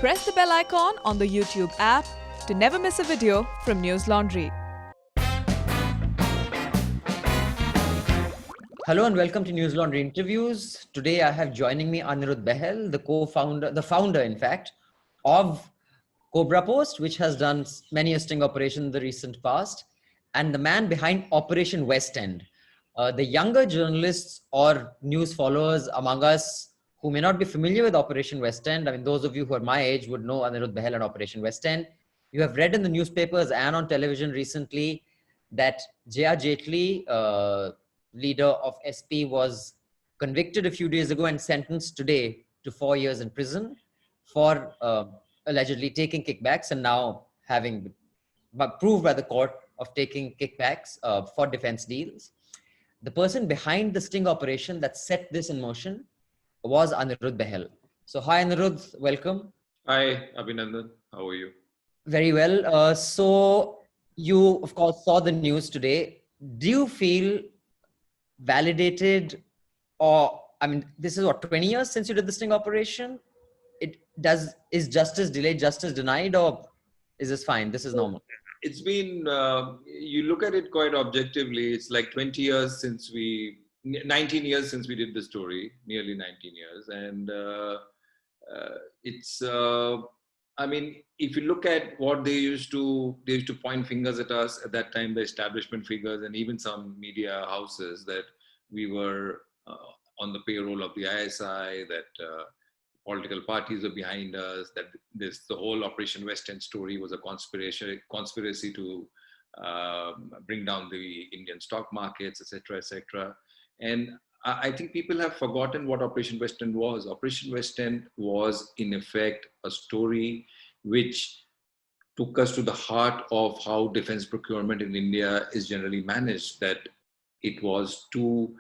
Press the bell icon on the YouTube app to never miss a video from Newslaundry. Hello and welcome to Newslaundry Interviews. Today I have joining me Aniruddha Bahal, the founder, in fact, of Cobrapost, which has done many a sting operation in the recent past, and the man behind Operation West End. The younger journalists or news followers among us who may not be familiar with Operation West End, I mean, those of you who are my age would know Aniruddha Bahal and Operation West End. You have read in the newspapers and on television recently that Jaya Jaitly, leader of SP, was convicted a few days ago and sentenced today to 4 years in prison for allegedly taking kickbacks and now having proved by the court of taking kickbacks for defense deals. The person behind the sting operation that set this in motion was Aniruddha Bahal. So hi Aniruddha, welcome. Hi Abhinandan, how are you? Very well. So you of course saw the news today. Do you feel validated, or I mean, this is what, 20 years since you did the sting operation? Is justice delayed, justice denied, or is this fine? This is normal. It's been, you look at it quite objectively, it's like 19 years since we did the story, nearly 19 years. And I mean, if you look at what they used to point fingers at us at that time, the establishment figures and even some media houses, that we were on the payroll of the ISI, that political parties are behind us, that the whole Operation West End story was a conspiracy to bring down the Indian stock markets, etc., etc. And I think people have forgotten what Operation West End was. Operation West End was, in effect, a story which took us to the heart of how defense procurement in India is generally managed. That it was two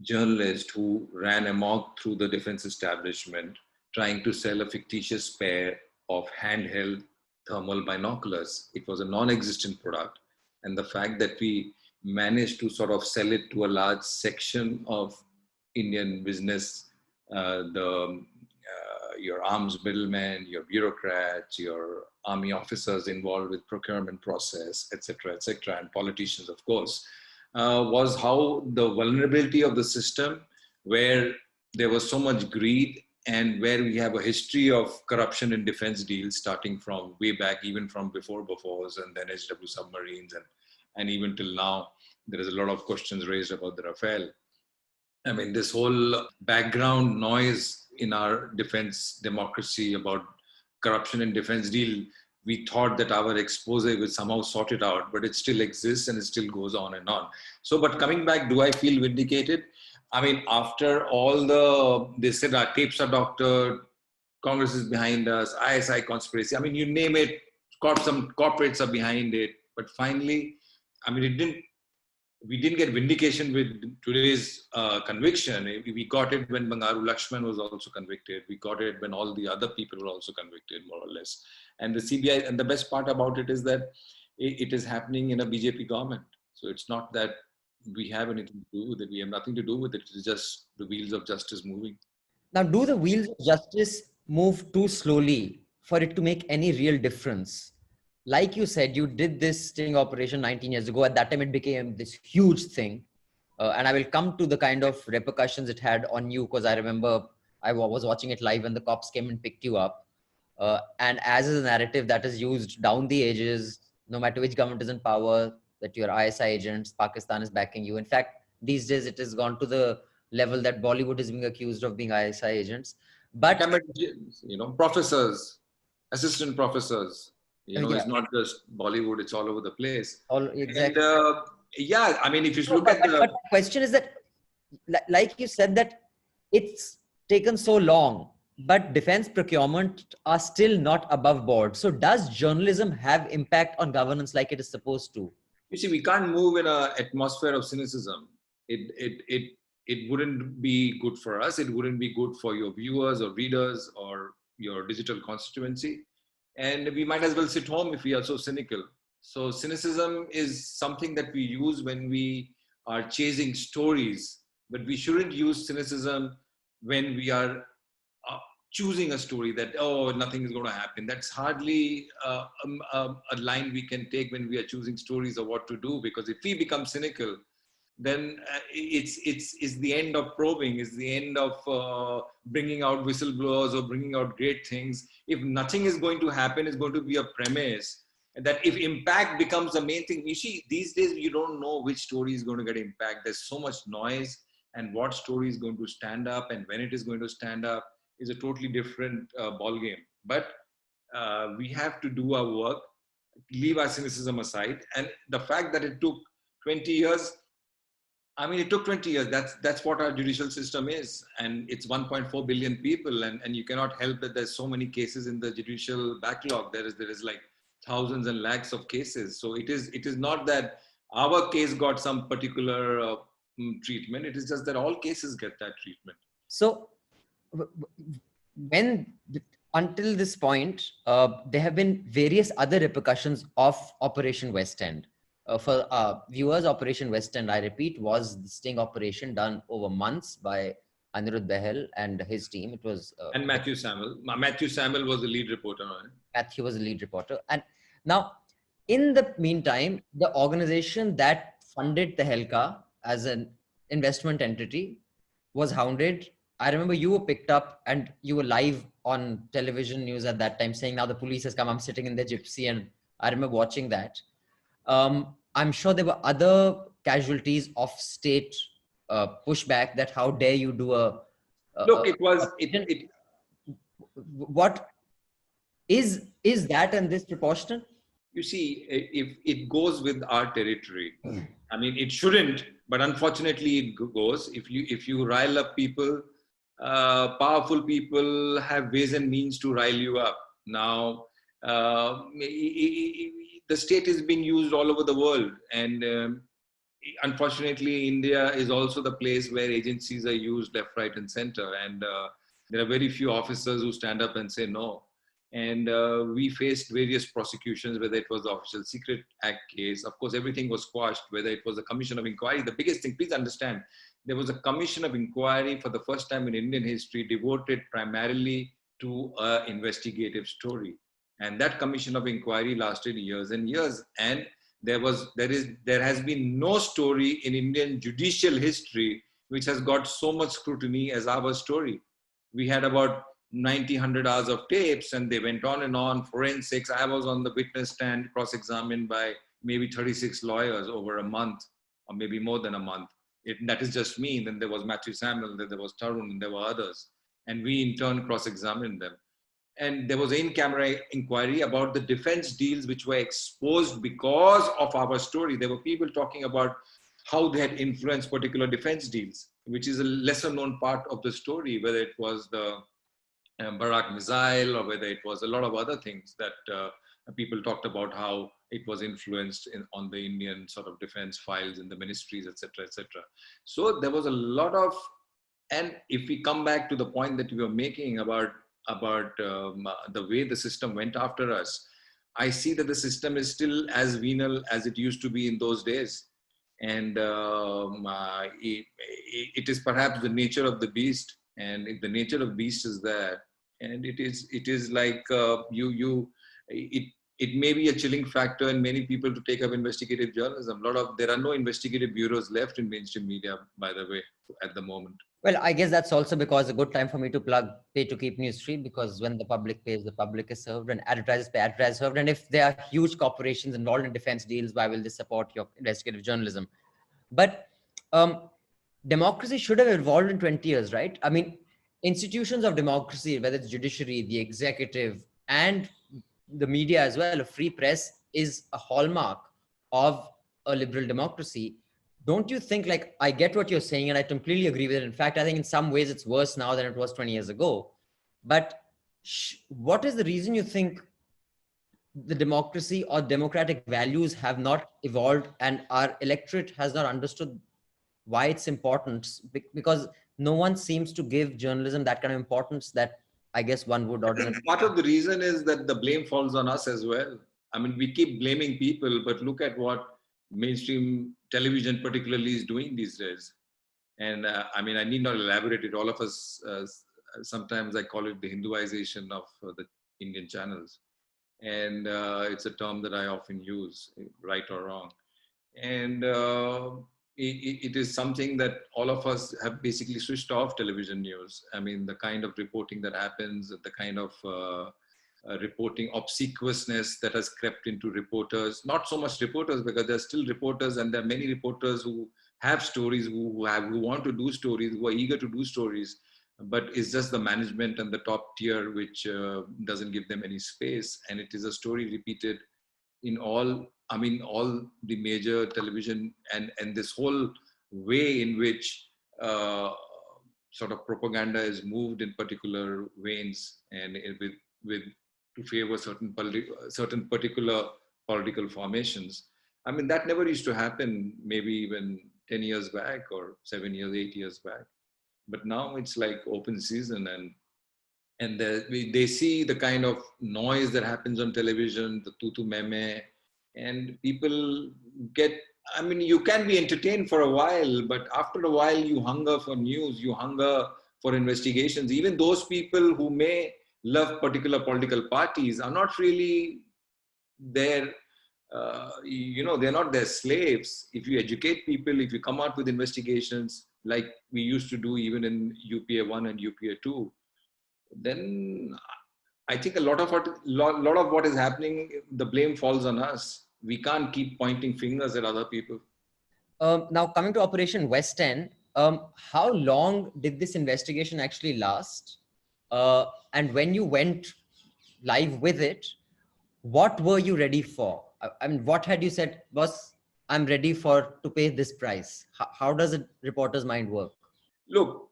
journalists who ran amok through the defense establishment trying to sell a fictitious pair of handheld thermal binoculars. It was a non-existent product. And the fact that we managed to sort of sell it to a large section of Indian business, your arms middlemen, your bureaucrats, your army officers involved with procurement process, etc., and politicians, of course, was how the vulnerability of the system, where there was so much greed and where we have a history of corruption in defense deals, starting from way back, even from before Bofors and then HW submarines, and even till now, there is a lot of questions raised about the Rafale. I mean, this whole background noise in our defense democracy about corruption in defense deal, we thought that our expose would somehow sort it out, but it still exists and it still goes on and on. So, but coming back, do I feel vindicated? I mean, after all they said our tapes are doctored, Congress is behind us, ISI conspiracy, I mean, you name it, some corporates are behind it, but finally, I mean, we didn't get vindication with today's conviction. We got it when Bangaru Lakshman was also convicted. We got it when all the other people were also convicted, more or less. And the CBI, and the best part about it is that it is happening in a BJP government. So it's not that we have anything to do with it. We have nothing to do with it. It's just the wheels of justice moving. Now, do the wheels of justice move too slowly for it to make any real difference? Like you said, you did this sting operation 19 years ago. At that time, it became this huge thing. And I will come to the kind of repercussions it had on you, because I remember I was watching it live when the cops came and picked you up. And as is a narrative that is used down the ages, no matter which government is in power, that you're ISI agents, Pakistan is backing you. In fact, these days it has gone to the level that Bollywood is being accused of being ISI agents. But, professors, assistant professors, it's not just Bollywood, it's all over the place. Exactly. And, I mean, if you look at but the question is that, like you said, that it's taken so long, but defense procurement are still not above board. So does journalism have impact on governance like it is supposed to? You see, we can't move in an atmosphere of cynicism. It wouldn't be good for us. It wouldn't be good for your viewers or readers or your digital constituency. And we might as well sit home if we are so cynical. So cynicism is something that we use when we are chasing stories, but we shouldn't use cynicism when we are choosing a story that, oh, nothing is going to happen. That's hardly a line we can take when we are choosing stories of what to do, because if we become cynical, then it's the end of probing, it's the end of bringing out whistleblowers or bringing out great things. If nothing is going to happen, it's going to be a premise that if impact becomes the main thing. You see, these days you don't know which story is going to get impact. There's so much noise, and what story is going to stand up and when it is going to stand up is a totally different ball game. But we have to do our work, leave our cynicism aside. And the fact that it took 20 years, I mean, it took 20 years. That's what our judicial system is. And it's 1.4 billion people. And you cannot help that there's so many cases in the judicial backlog. There is like thousands and lakhs of cases. So it is not that our case got some particular treatment. It is just that all cases get that treatment. So until this point, there have been various other repercussions of Operation West End. For viewers, Operation West End, I repeat, was the sting operation done over months by Aniruddha Bahal and his team. It was and Matthew Samuel. Matthew Samuel was the lead reporter on it. Matthew was the lead reporter. And now, in the meantime, the organization that funded Tehelka as an investment entity was hounded. I remember you were picked up and you were live on television news at that time saying, now the police has come, I'm sitting in the gypsy. And I remember watching that. I'm sure there were other casualties of state pushback, that how dare you do a... Look, what is that and this proportional? You see, if it goes with our territory, I mean, it shouldn't, but unfortunately it goes. If you rile up people, powerful people have ways and means to rile you up. Now, the state is being used all over the world, and unfortunately India is also the place where agencies are used left, right and center, and there are very few officers who stand up and say no. And we faced various prosecutions, whether it was the Official Secret Act case. Of course, everything was quashed, whether it was a commission of inquiry. The biggest thing, please understand, there was a commission of inquiry for the first time in Indian history devoted primarily to an investigative story. And that commission of inquiry lasted years and years. And there has been no story in Indian judicial history which has got so much scrutiny as our story. We had about 100 hours of tapes, and they went on and on. Forensics. I was on the witness stand, cross-examined by maybe 36 lawyers over a month, or maybe more than a month. That is just me. Then there was Matthew Samuel, then there was Tarun, and there were others. And we in turn cross-examined them. And there was an in-camera inquiry about the defense deals which were exposed because of our story. There were people talking about how they had influenced particular defense deals, which is a lesser known part of the story, whether it was the Barak missile or whether it was a lot of other things that people talked about, how it was influenced on the Indian sort of defense files in the ministries, etc., etc. So there was a lot of, and if we come back to the point that you were making about the way the system went after us, I see that the system is still as venal as it used to be in those days. And it is perhaps the nature of the beast. And if the nature of beast is there, and it is like it may be a chilling factor in many people to take up investigative journalism. There are no investigative bureaus left in mainstream media, by the way, at the moment. Well, I guess that's also because a good time for me to plug pay to keep news free, because when the public pays, the public is served, and advertisers pay, advertisers served. And if there are huge corporations involved in defense deals, why will they support your investigative journalism? But democracy should have evolved in 20 years, right? I mean, institutions of democracy, whether it's judiciary, the executive, and the media as well, a free press is a hallmark of a liberal democracy. Don't you think, like, I get what you're saying and I completely agree with it. In fact, I think in some ways it's worse now than it was 20 years ago. But what is the reason you think the democracy or democratic values have not evolved and our electorate has not understood why it's important? Because no one seems to give journalism that kind of importance that I guess one would ordinarily. Part of the reason is that the blame falls on us as well. I mean, we keep blaming people, but look at what mainstream television particularly is doing these days. And I mean, I need not elaborate it. All of us sometimes I call it the Hinduization of the Indian channels. And it's a term that I often use, right or wrong. And it is something that all of us have basically switched off television news. I mean, the kind of reporting that happens, the kind of reporting obsequiousness that has crept into reporters, not so much reporters, because there's still reporters, and there are many reporters who have stories, who want to do stories, who are eager to do stories, but it's just the management and the top tier which doesn't give them any space. And it is a story repeated in all the major television, and this whole way in which sort of propaganda is moved in particular veins, and with to favor certain particular political formations. I mean, that never used to happen maybe even 10 years back, or 7 years, 8 years back. But now it's like open season, and they see the kind of noise that happens on television, the tutu meme, and people get, I mean, you can be entertained for a while, but after a while you hunger for news, you hunger for investigations. Even those people who may love particular political parties are not really their, they're not their slaves. If you educate people, if you come out with investigations like we used to do even in UPA 1 and UPA 2, then I think a lot of what is happening, the blame falls on us. We can't keep pointing fingers at other people. Now, coming to Operation West End, how long did this investigation actually last? And when you went live with it, what were you ready for? I mean, what had you said was, I'm ready to pay this price? How does a reporter's mind work? Look,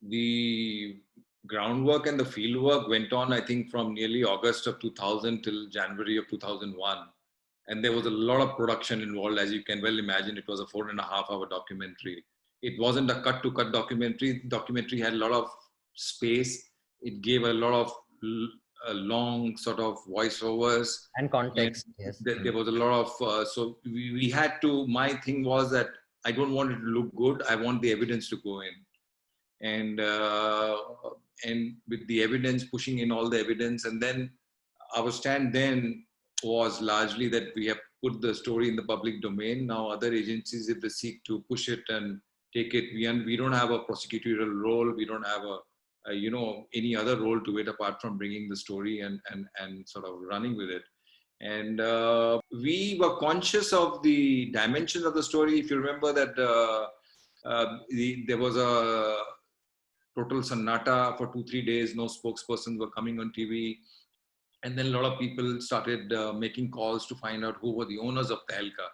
the groundwork and the fieldwork went on, I think, from nearly August of 2000 till January of 2001. And there was a lot of production involved. As you can well imagine, it was a 4.5-hour documentary. It wasn't a cut-to-cut documentary. Documentary had a lot of space. It gave a lot of long sort of voiceovers. And context, yes. There was a lot of, so we had to, my thing was that I don't want it to look good. I want the evidence to go in. And with the evidence, pushing in all the evidence. And then our stand then was largely that we have put the story in the public domain. Now other agencies, if they seek to push it and take it, we don't have a prosecutorial role. We don't have any other role to it apart from bringing the story and sort of running with it. And we were conscious of the dimensions of the story. If you remember that there was a total sannata for 2-3 days, no spokespersons were coming on TV. And then a lot of people started making calls to find out who were the owners of Tehelka,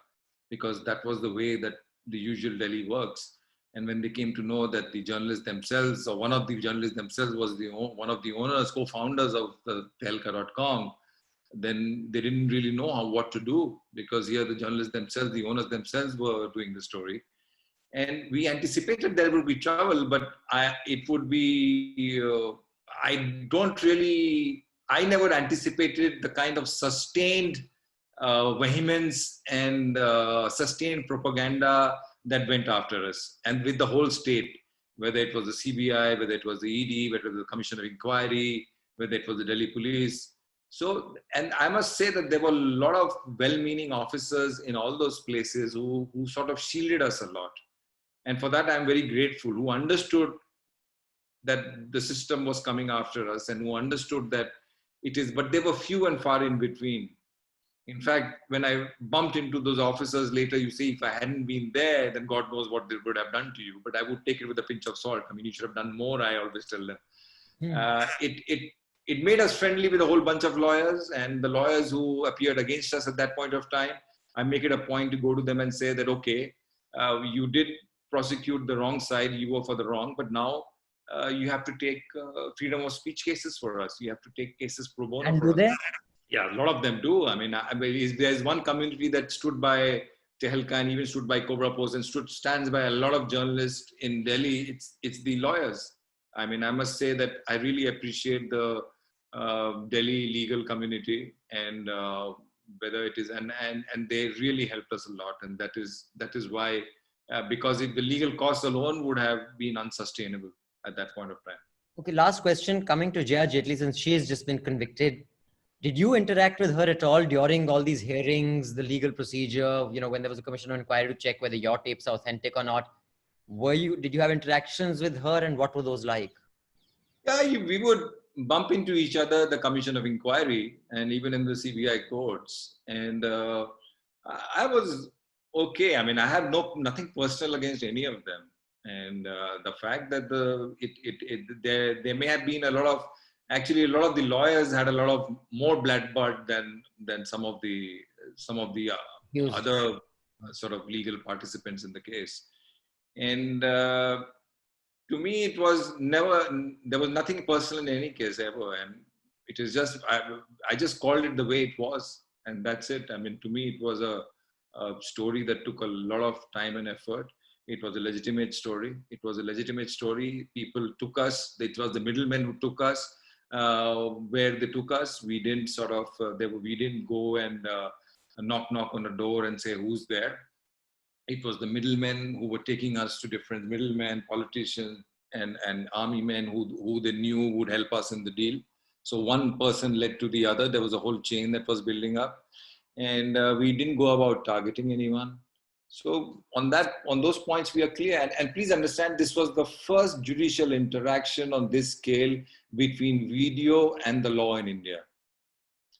because that was the way that the usual Delhi works. And when they came to know that the journalists themselves, or one of the journalists themselves was one of the owners, co-founders of the Tehelka.com, then they didn't really know what to do, because here the journalists themselves, the owners themselves were doing the story. And we anticipated there would be trouble, but it would be, I never anticipated the kind of sustained vehemence and sustained propaganda that went after us, and with the whole state, whether it was the CBI, whether it was the ED, whether it was the Commission of Inquiry, whether it was the Delhi Police. So, and I must say that there were a lot of well-meaning officers in all those places who sort of shielded us a lot. And for that, I'm very grateful, who understood that the system was coming after us, and who understood that it is, but they were few and far in between. In fact, when I bumped into those officers later, you see, if I hadn't been there, then God knows what they would have done to you. But I would take it with a pinch of salt. I mean, you should have done more, I always tell them. It made us friendly with a whole bunch of lawyers, and the lawyers who appeared against us at that point of time, I make it a point to go to them and say that, okay, you did prosecute the wrong side, you were for the wrong, but now you have to take freedom of speech cases for us. You have to take cases pro bono. And do they? Yeah, a lot of them do. I mean, there's one community that stood by Tehelka and even stood by Cobrapost and stands by a lot of journalists in Delhi. It's the lawyers. I mean, I must say that I really appreciate the Delhi legal community, and whether it is, and they really helped us a lot. And that is why, because the legal costs alone would have been unsustainable at that point of time. Okay, last question coming to Jaya Jaitly, since she has just been convicted. Did you interact with her at all during all these hearings, the legal procedure, when there was a commission of inquiry to check whether your tapes are authentic or not? Did you have interactions with her, and what were those like? Yeah, we would bump into each other, the commission of inquiry, and even in the CBI courts. And I was okay. I mean, I have nothing personal against any of them. And the fact that there may have been a lot of the lawyers had a lot of more blood than some of the other sort of legal participants in the case. And to me, it was never, there was nothing personal in any case ever. And it is just, I just called it the way it was. And that's it. I mean, to me, it was a story that took a lot of time and effort. It was a legitimate story. People took us. It was the middlemen who took us where they took us. We didn't sort of, we didn't go and knock on a door and say, who's there? It was the middlemen who were taking us to different middlemen, politicians, and army men who they knew would help us in the deal. So one person led to the other. There was a whole chain that was building up, and we didn't go about targeting anyone. So on those points, we are clear. And please understand, this was the first judicial interaction on this scale between video and the law in India.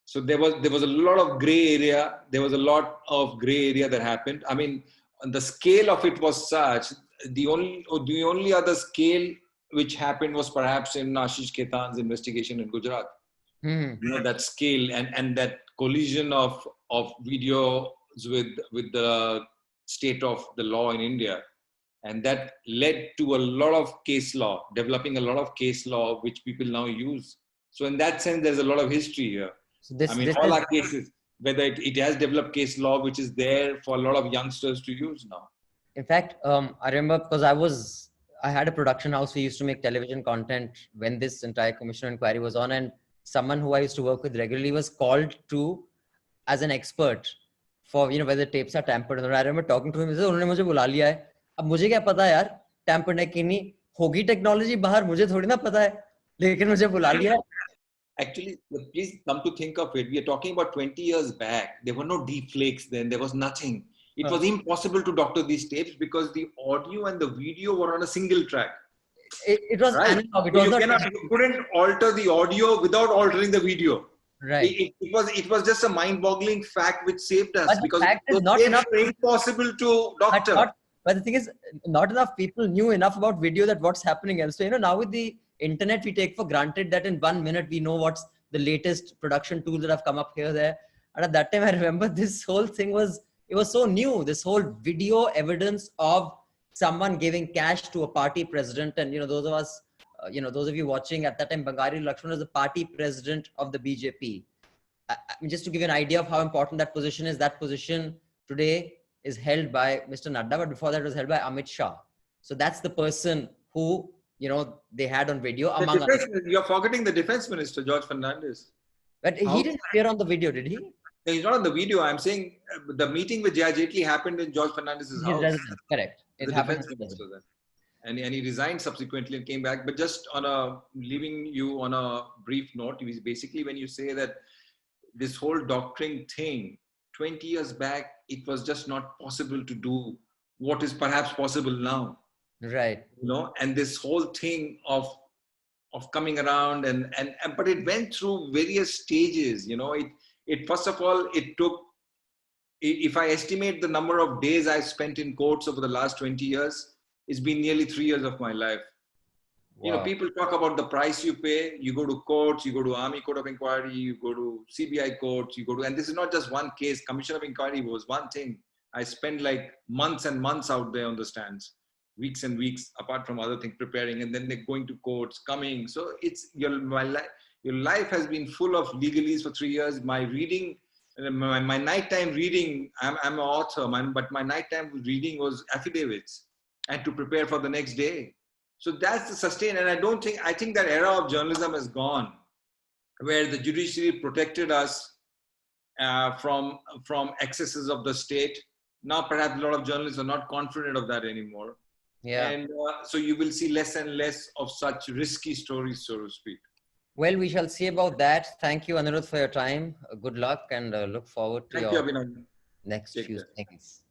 So there was a lot of gray area. There was a lot of gray area that happened. I mean, the scale of it was such. The only other scale which happened was perhaps in Ashish Khetan's investigation in Gujarat. That scale and that collision of videos with the state of the law in India, and that led to a lot of case law, developing a lot of case law which people now use. So in that sense, there's a lot of history here. So all our cases, whether it has developed case law, which is there for a lot of youngsters to use now. In fact, I remember because I had a production house. We used to make television content when this entire commission of inquiry was on, and someone who I used to work with regularly was called to as an expert for, whether tapes are tampered. And I remember talking to him. He said, "उन्होंने मुझे बुला लिया है. अब मुझे क्या पता यार, tampered है कि नहीं? होगी technology बाहर, मुझे थोड़ी ना पता है. लेकिन मुझे बुला लिया." Actually, please come to think of it, we are talking about 20 years back. There were no deep flakes then. There was nothing. It was impossible to doctor these tapes because the audio and the video were on a single track. It was analog. You couldn't alter the audio without altering the video. Right. It was just a mind-boggling fact which saved us, but because it was not enough. Impossible to doctor. But the thing is, not enough people knew enough about video that what's happening else. So, now with the internet, we take for granted that in 1 minute we know what's the latest production tools that have come up here, there. And at that time, I remember this whole thing was so new. This whole video evidence of someone giving cash to a party president. And, those of us, those of you watching at that time, Bangari Lakshman was the party president of the BJP. I mean, just to give you an idea of how important that position is, that position today is held by Mr. Nadda, but before that it was held by Amit Shah. So that's the person who, they had on video. You're forgetting the defense minister, George Fernandez. But he didn't appear on the video, did he? No, he's not on the video. I'm saying the meeting with Jaya Jaitly happened in George Fernandez's house. Correct. It happened. And he resigned subsequently and came back. But just leaving you on a brief note, it was basically when you say that this whole doctoring thing, 20 years back, it was just not possible to do what is perhaps possible now. Right. And this whole thing of coming around but it went through various stages. It first of all, it took, if I estimate the number of days I've spent in courts over the last 20 years, it's been nearly 3 years of my life. Wow. People talk about the price you pay. You go to courts, you go to Army Court of Inquiry, you go to CBI courts, and this is not just one case. Commission of Inquiry was one thing. I spent like months and months out there on the stands, weeks and weeks, apart from other things, preparing, and then they're going to courts, coming. So it's your life has been full of legalese for 3 years. My reading, my nighttime reading, I'm an author, but my nighttime reading was affidavits and to prepare for the next day. So that's the sustain. And I think that era of journalism has gone, where the judiciary protected us from excesses of the state. Now, perhaps a lot of journalists are not confident of that anymore. Yeah. And so you will see less and less of such risky stories, so to speak. Well, we shall see about that. Thank you, Aniruddha, for your time. Good luck, and look forward to Thank you, your Abhinandan. next Take few care. things.